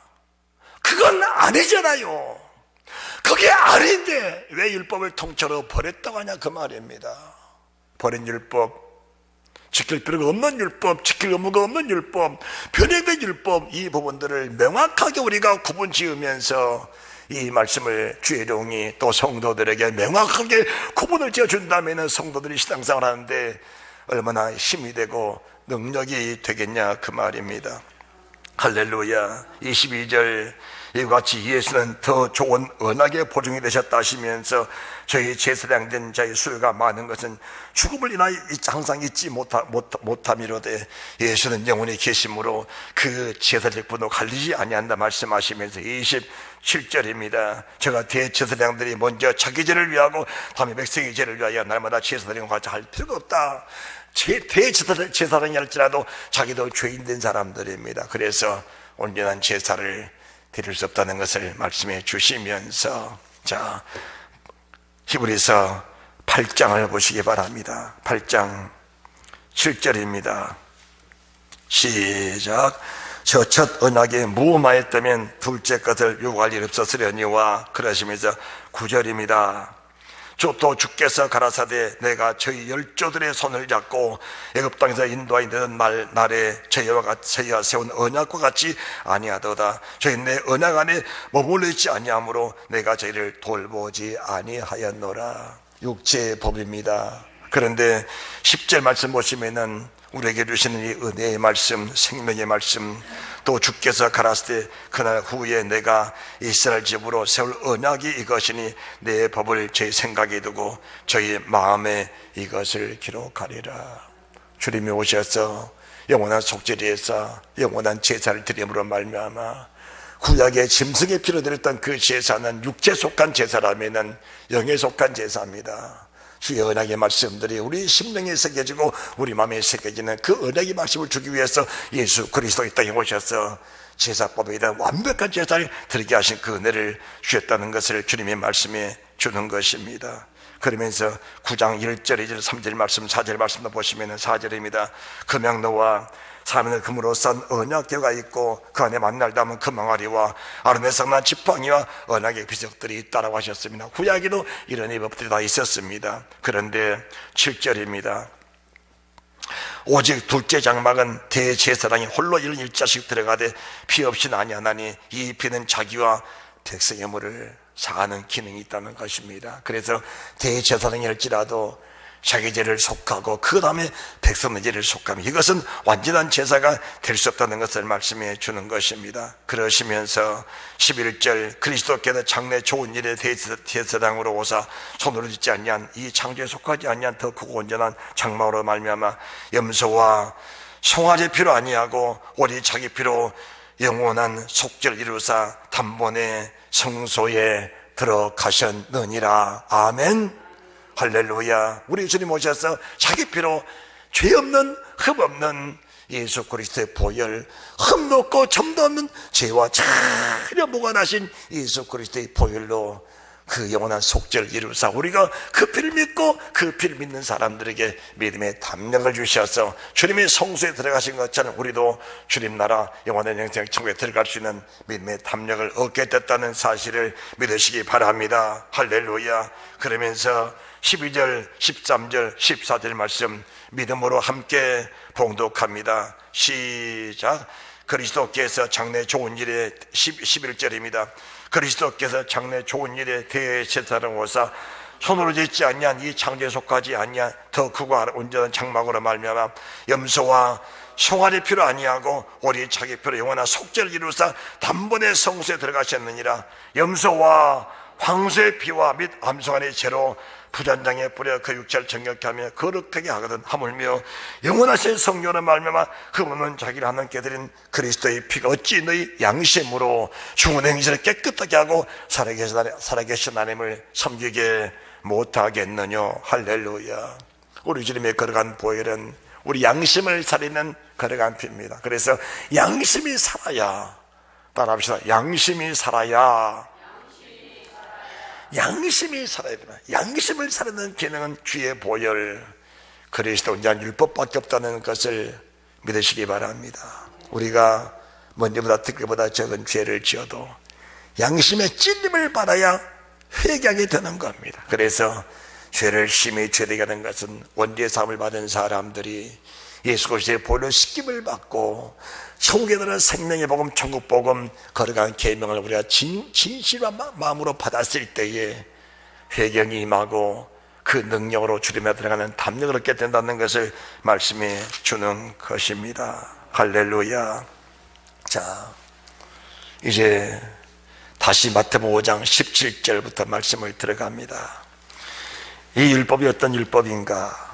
그건 아니잖아요. 그게 아닌데 왜 율법을 통째로 버렸다고 하냐 그 말입니다. 버린 율법, 지킬 필요가 없는 율법, 지킬 의무가 없는 율법, 변형된 율법, 이 부분들을 명확하게 우리가 구분 지으면서 이 말씀을 주의 종이 또 성도들에게 명확하게 구분을 지어준다면 성도들이 신앙생활 하는데 얼마나 힘이 되고 능력이 되겠냐 그 말입니다. 할렐루야. 22절 이와 같이 예수는 더 좋은 언약의 보증이 되셨다 하시면서 저희 제사장된 자의 수요가 많은 것은 죽음을 인하여 항상 잊지 못함이로되 예수는 영원히 계심으로 그 제사장 분도 갈리지 아니한다 말씀하시면서 27절입니다. 제가 대제사장들이 먼저 자기 죄를 위하고 다음에 백성의 죄를 위하여 날마다 제사드리는 것같이 할 필요가 없다. 대제사장이 할지라도 자기도 죄인된 사람들입니다. 그래서 온전한 제사를 드릴 수 없다는 것을 말씀해 주시면서 자 히브리서 8장을 보시기 바랍니다. 8장 7절입니다. 시작. 저 첫 언약에 무음하였다면 둘째 것을 요구할 일 없었으려니와 그러시면서 9절입니다. 또 주께서 가라사대 내가 저희 열조들의 손을 잡고 애굽 땅에서 인도하여 내던 날에 저희와 세운 언약과 같이 아니하도다. 저희 내 언약 안에 머물러 있지 아니하므로 내가 저희를 돌보지 아니하였노라. 육체의 법입니다. 그런데 10절 말씀 보시면은 우리에게 주시는 이 은혜의 말씀, 생명의 말씀, 또 주께서 가라사대 그날 후에 내가 이스라엘 집으로 세울 언약이 이것이니 내 법을 저희 생각에 두고 저희 마음에 이것을 기록하리라. 주님이 오셔서 영원한 속죄제에서 영원한 제사를 드림으로 말미암아 구약의 짐승의 피로 드렸던 그 제사는 육체에 속한 제사라면은 영에 속한 제사입니다. 주의 언약의 말씀들이 우리 심령에 새겨지고 우리 마음에 새겨지는 그 언약의 말씀을 주기 위해서 예수 그리스도 이 땅에 오셔서 제사법에 대한 완벽한 제사를 드리게 하신 그 은혜를 주셨다는 것을 주님의 말씀에 주는 것입니다. 그러면서 9장 1절, 2절, 3절 말씀, 4절 말씀도 보시면 4절입니다. 금양노와 사면의 금으로 싼 언약궤가 있고 그 안에 만날 담은 금항아리와 아론에서 난 지팡이와 언약의 비석들이 있다라고 하셨습니다. 구약에도 이런 법들이 다 있었습니다. 그런데 7절입니다. 오직 둘째 장막은 대제사장이 홀로 이런 일자씩 들어가되 피 없이는 아니하나니 이 피는 자기와 백성의 물을 사하는 기능이 있다는 것입니다. 그래서 대제사장이 할지라도 자기 죄를 속하고 그 다음에 백성의 죄를 속하면 이것은 완전한 제사가 될 수 없다는 것을 말씀해 주는 것입니다. 그러시면서 11절 그리스도께서 장래 좋은 일에 대제사장으로 오사 손으로 짓지 아니한 이 창조에 속하지 아니한 더 크고 온전한 장막으로 말미암아 염소와 송아지 피로 아니하고 오직 자기 피로 영원한 속죄를 이루사 단번에 성소에 들어가셨느니라. 아멘. 할렐루야. 우리 주님 오셔서 자기 피로 죄 없는 흠 없는 예수 그리스도의 보혈, 흠 없고 점도 없는 죄와 전혀 무관하신 예수 그리스도의 보혈로 그 영원한 속죄를 이루사 우리가 그 피를 믿고 그 피를 믿는 사람들에게 믿음의 담력을 주셔서 주님의 성소에 들어가신 것처럼 우리도 주님 나라 영원한 영생 천국에 들어갈 수 있는 믿음의 담력을 얻게 됐다는 사실을 믿으시기 바랍니다. 할렐루야. 그러면서 12절, 13절, 14절 말씀 믿음으로 함께 봉독합니다. 시작. 그리스도께서 장래 좋은 일에 11절입니다. 그리스도께서 장래 좋은 일에 대제사장 오사 손으로 짓지 아니한 이 창조에 속하지 아니한 더 크고 온전한 장막으로 말미암아 염소와 송아지 피로 아니하고 오직 자기 피로 영원한 속죄를 이루사 단번에 성소에 들어가셨느니라. 염소와 황소의 피와 및 암송아지의 죄로 부전장에 뿌려 그 육체를 정결케 하며 거룩하게 하거든 하물며 영원하신 성령으로 말미암아 흠없는 자기를 하나님께 드린 그리스도의 피가 어찌 너희 양심으로 죽은 행실을 깨끗하게 하고 살아계신 하나님을 섬기게 못하겠느냐. 할렐루야. 우리 주님의 거룩한 보혈은 우리 양심을 살리는 거룩한 피입니다. 그래서 양심이 살아야, 따라합시다. 양심이 살아야, 양심이 살아야 됩니다. 양심을 살리는 기능은 주의 보혈, 그리스도 온전한 율법밖에 없다는 것을 믿으시기 바랍니다. 우리가 먼저보다 듣기보다 적은 죄를 지어도 양심의 찔림을 받아야 회개하게 되는 겁니다. 그래서 죄를 심히 죄되게 하는 것은 원죄의 사함을 받은 사람들이 예수 그리스도의 보혈로 씻김을 받고 천국에 들어 생명의 복음, 천국 복음, 거룩한 계명을 우리가 진실한 마음으로 받았을 때에 회개가 임하고 그 능력으로 주님에 들어가는 담력을 얻게 된다는 것을 말씀해 주는 것입니다. 할렐루야. 자, 이제 다시 마태복음 5장 17절부터 말씀을 들어갑니다. 이 율법이 어떤 율법인가?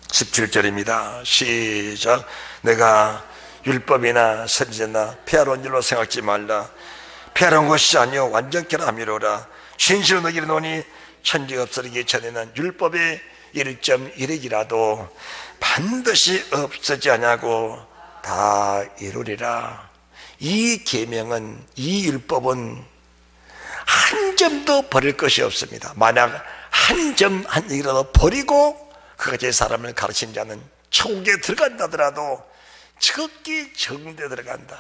17절입니다. 시작. 내가 율법이나 선지자나 폐하러 일로 생각지 말라. 폐하러 것이 아니요 완전케라 함이로라. 진실로 너희를 노니 천지가 없어지기 전에는 율법의 1.1획이라도 반드시 없어지지 아니하고 다 이루리라. 이 계명은, 이 율법은 한 점도 버릴 것이 없습니다. 만약 한 점 한 얘기라도 버리고 그것이 사람을 가르친 자는 천국에 들어간다더라도 지극히 정죄에 들어간다.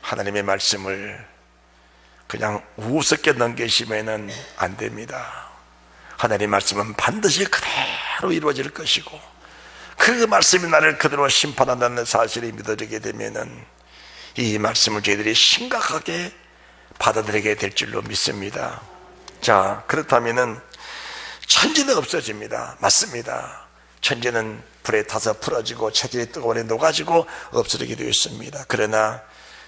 하나님의 말씀을 그냥 우습게 넘기시면 안 됩니다. 하나님의 말씀은 반드시 그대로 이루어질 것이고 그 말씀이 나를 그대로 심판한다는 사실이 믿어지게 되면 이 말씀을 저희들이 심각하게 받아들이게 될 줄로 믿습니다. 자, 그렇다면은 천지는 없어집니다. 맞습니다. 천지는 불에 타서 풀어지고 체질이 뜨거운에 녹아지고 없어지게 되어 있습니다. 그러나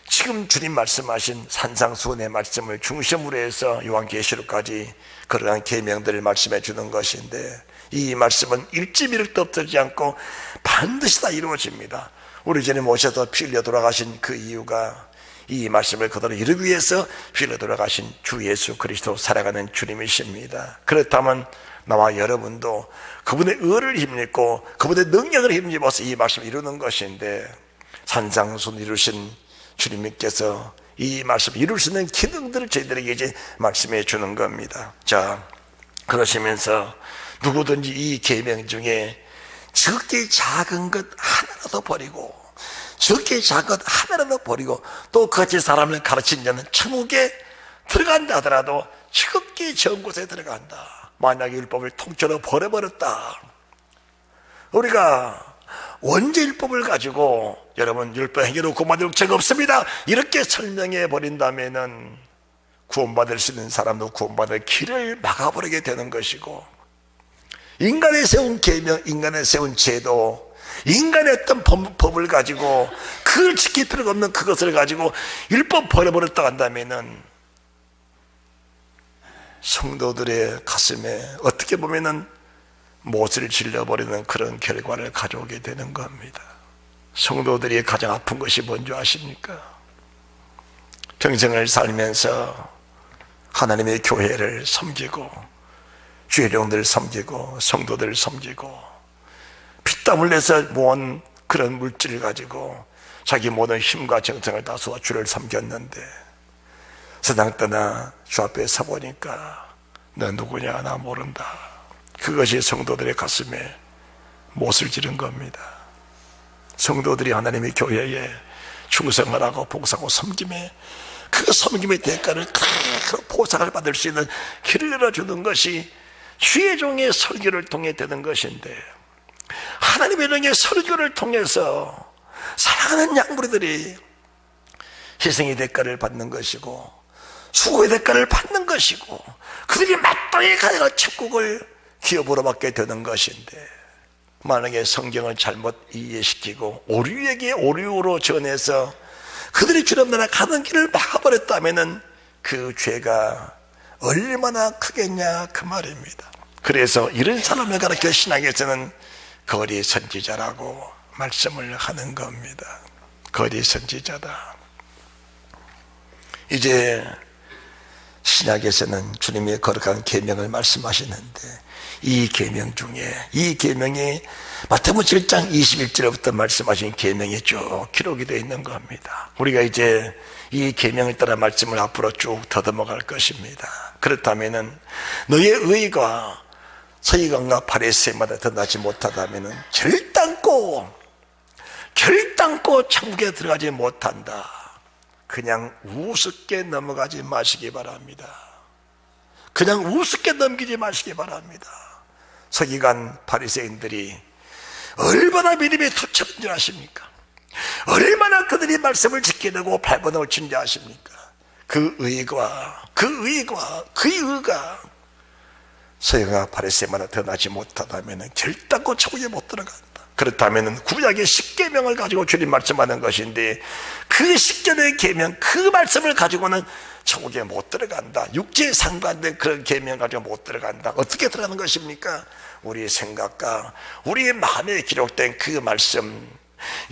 지금 주님 말씀하신 산상수훈의 말씀을 중심으로 해서 요한계시록까지 그러한 계명들을 말씀해 주는 것인데 이 말씀은 1.1획도 없어지지 않고 반드시 다 이루어집니다. 우리 전에 모셔서 피 흘려 돌아가신 그 이유가 이 말씀을 그대로 이루기 위해서 피 흘려 돌아가신 주 예수 그리스도 살아가는 주님이십니다. 그렇다면 나와 여러분도 그분의 의를 힘입고 그분의 능력을 힘입어서 이 말씀을 이루는 것인데 산상수훈 이루신 주님께서 이 말씀을 이룰 수 있는 기능들을 저희들에게 이제 말씀해 주는 겁니다. 자, 그러시면서 누구든지 이 계명 중에 적게 작은 것 하나라도 버리고 적게 작은 것 하나라도 버리고 또 그같이 사람을 가르친 자는 천국에 들어간다 하더라도 적게 적은 곳에 들어간다. 만약에 율법을 통째로 버려버렸다. 우리가 원죄율법을 가지고 여러분 율법 행위로 구원받을 죄가 없습니다 이렇게 설명해 버린다면은 구원받을 수 있는 사람도 구원받을 길을 막아버리게 되는 것이고 인간의 세운 계명, 인간의 세운 제도, 인간의 어떤 법을 가지고 그걸 지킬 필요가 없는 그것을 가지고 율법 버려버렸다 한다면은 성도들의 가슴에 어떻게 보면은 못을 질러버리는 그런 결과를 가져오게 되는 겁니다. 성도들이 가장 아픈 것이 뭔지 아십니까? 평생을 살면서 하나님의 교회를 섬기고 주의종들 섬기고 성도들을 섬기고 피땀 흘려서 모은 그런 물질을 가지고 자기 모든 힘과 정성을 다 쏟아 주를 섬겼는데 세상 떠나 주 앞에 서보니까 너 누구냐 나 모른다. 그것이 성도들의 가슴에 못을 지른 겁니다. 성도들이 하나님의 교회에 충성을 하고 봉사하고 섬김에 그 섬김의 대가를 그 보상을 받을 수 있는 길을 열어주는 것이 주의 종의 설교를 통해 되는 것인데 하나님의 종의 설교를 통해서 사랑하는 양무리들이 희생의 대가를 받는 것이고 수고의 대가를 받는 것이고 그들이 마땅히 가야 천국을 기업으로 받게 되는 것인데 만약에 성경을 잘못 이해시키고 오류에게 오류로 전해서 그들이 주님 나라 가는 길을 막아버렸다면 그 죄가 얼마나 크겠냐 그 말입니다. 그래서 이런 사람을 가르쳐 신학에서는 거리 선지자라고 말씀을 하는 겁니다. 거리 선지자다. 이제 신약에서는 주님의 거룩한 계명을 말씀하시는데 이 계명 중에 이 계명이 마태복음 7장 21절부터 말씀하신 계명이 쭉 기록이 되어 있는 겁니다. 우리가 이제 이 계명을 따라 말씀을 앞으로 쭉 더듬어 갈 것입니다. 그렇다면은 너의 의가 서기관과 바리새인마다 더 나지 못하다면은 결단코 천국에 들어가지 못한다. 그냥 우습게 넘어가지 마시기 바랍니다. 그냥 우습게 넘기지 마시기 바랍니다. 서기관 바리새인들이 얼마나 믿음이 투철한 줄 아십니까? 얼마나 그들이 말씀을 지키려고 발버둥을 친 줄 아십니까? 그 의가 서기관 바리새인보다 더 나지 못하다면 결단코 천국에 못 들어간다. 그렇다면 구약의 10계명을 가지고 주님 말씀하는 것인데, 그 10계명의 계명, 그 말씀을 가지고는 천국에 못 들어간다. 육체에 상관된 그런 계명 가지고 못 들어간다. 어떻게 들어가는 것입니까? 우리의 생각과 우리의 마음에 기록된 그 말씀,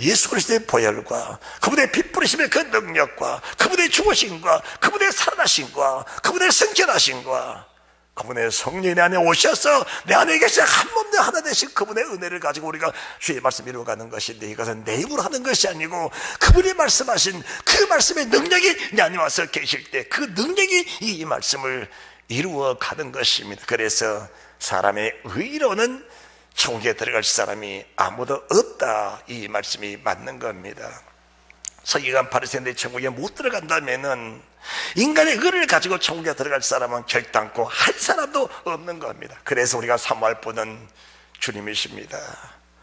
예수 그리스도의 보혈과 그분의 피 뿌리심의 그 능력과 그분의 죽으심과 그분의 살아나심과 그분의 성결하심과 그분의 성령이 내 안에 오셔서 내 안에 계신 한 몸 하나 되신 그분의 은혜를 가지고 우리가 주의 말씀 이루어가는 것인데, 이것은 내 입으로 하는 것이 아니고 그분이 말씀하신 그 말씀의 능력이 내 안에 와서 계실 때 그 능력이 이 말씀을 이루어가는 것입니다. 그래서 사람의 의로는 천국에 들어갈 사람이 아무도 없다, 이 말씀이 맞는 겁니다. 서기관 바리새인들이 천국에 못 들어간다면은 인간의 의를 가지고 천국에 들어갈 사람은 결단코 한 사람도 없는 겁니다. 그래서 우리가 사모할 분은 주님이십니다.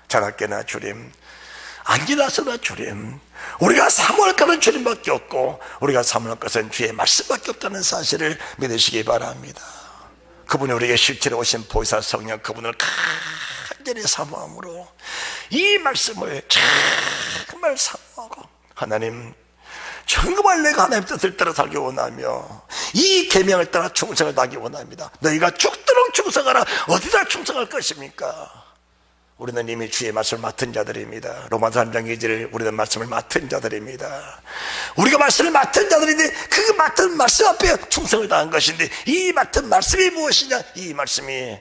자나깨나 주님, 안지나서나 주님, 우리가 사모할 것은 주님밖에 없고 우리가 사모할 것은 주의 말씀밖에 없다는 사실을 믿으시기 바랍니다. 그분이 우리에게 실제로 오신 보혜사 성령, 그분을 간절히 사모함으로 이 말씀을 정말 사모하고, 하나님, 정말 내가 하나님 뜻을 따라 살기 원하며 이 계명을 따라 충성을 다하기 원합니다. 너희가 죽도록 충성하라. 어디다 충성할 것입니까? 우리는 이미 주의 말씀을 맡은 자들입니다. 로마서 3장 2절, 우리는 말씀을 맡은 자들입니다. 우리가 말씀을 맡은 자들인데 그 맡은 말씀 앞에 충성을 다한 것인데, 이 맡은 말씀이 무엇이냐? 이 말씀이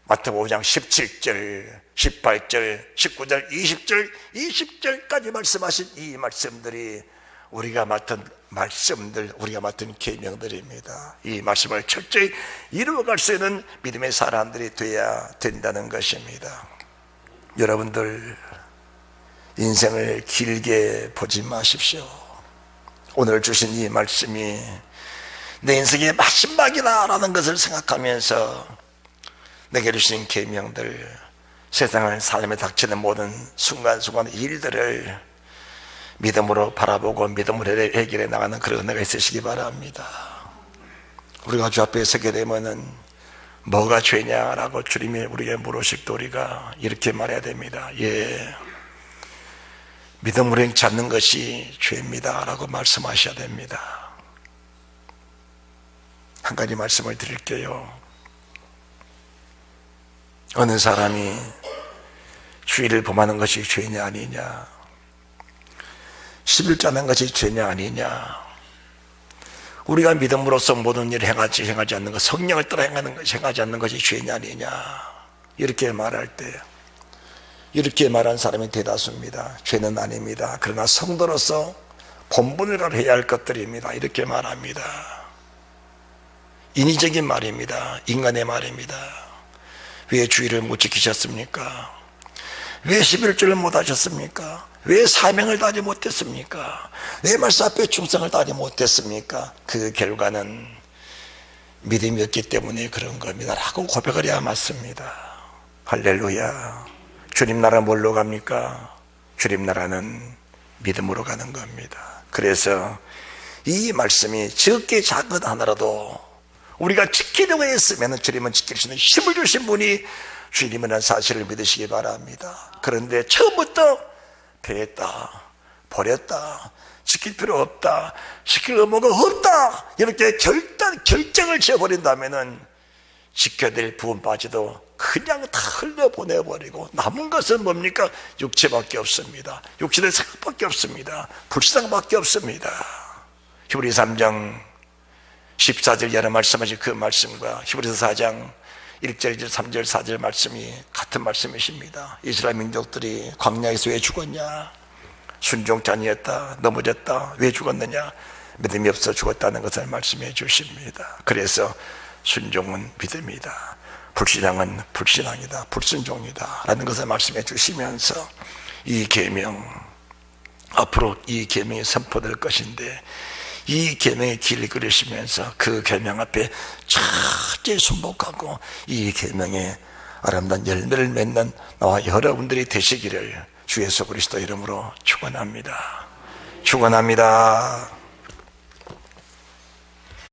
마태복음 5장 17절, 18절, 19절, 20절, 20절까지 말씀하신 이 말씀들이 우리가 맡은 말씀들, 우리가 맡은 계명들입니다. 이 말씀을 철저히 이루어갈 수 있는 믿음의 사람들이 되어야 된다는 것입니다. 여러분들, 인생을 길게 보지 마십시오. 오늘 주신 이 말씀이 내 인생의 마지막이다라는 것을 생각하면서 내게 주신 계명들, 세상을 삶에 닥치는 모든 순간순간 일들을 믿음으로 바라보고 믿음으로 해결해 나가는 그런 은혜가 있으시기 바랍니다. 우리가 주 앞에 서게 되면은 뭐가 죄냐라고 주님이 우리에게 물으실 때 우리가 이렇게 말해야 됩니다. 예, 믿음으로 행치 않는 것이 죄입니다 라고 말씀하셔야 됩니다. 한 가지 말씀을 드릴게요. 어느 사람이 주의를 범하는 것이 죄냐 아니냐, 11조 하는 것이 죄냐 아니냐, 우리가 믿음으로써 모든 일을 행하지 않는 것, 성령을 따라 행하지 않는 것이 죄냐 아니냐, 이렇게 말할 때, 이렇게 말한 사람이 대다수입니다. 죄는 아닙니다. 그러나 성도로서 본분을 해야 할 것들입니다. 이렇게 말합니다. 인위적인 말입니다. 인간의 말입니다. 왜 주의를 못 지키셨습니까? 왜 11조를 못 하셨습니까? 왜 사명을 다하지 못했습니까? 왜 말씀 앞에 충성을 다하지 못했습니까? 그 결과는 믿음이 없기 때문에 그런 겁니다 라고 고백을 해야 맞습니다. 할렐루야. 주님 나라 뭘로 갑니까? 주님 나라는 믿음으로 가는 겁니다. 그래서 이 말씀이 적게 작은 하나라도 우리가 지키려고 했으면 주님은 지킬 수 있는 힘을 주신 분이 주님이라는 사실을 믿으시기 바랍니다. 그런데 처음부터 배했다, 버렸다, 지킬 필요 없다, 지킬 의무가 없다, 이렇게 결정을 지어버린다면 지켜야 될 부분까지도 그냥 다 흘려보내버리고 남은 것은 뭡니까? 육체밖에 없습니다. 육신의 생각밖에 없습니다. 불신앙밖에 없습니다. 히브리서 3장 14절 이하로 말씀하신 그 말씀과 히브리서 4장 1절, 2절, 3절, 4절 말씀이 같은 말씀이십니다. 이스라엘 민족들이 광야에서 왜 죽었냐? 순종치 아니했다, 넘어졌다. 왜 죽었느냐? 믿음이 없어 죽었다는 것을 말씀해 주십니다. 그래서 순종은 믿음이다, 불신앙은 불신앙이다, 불순종이다 라는 것을 말씀해 주시면서 이 계명, 앞으로 이 계명이 선포될 것인데 이 계명의 길을 걸으시면서 그 계명 앞에 철저히 순복하고 이 계명의 아름다운 열매를 맺는 나와 여러분들이 되시기를 주 예수 그리스도 이름으로 축원합니다. 축원합니다.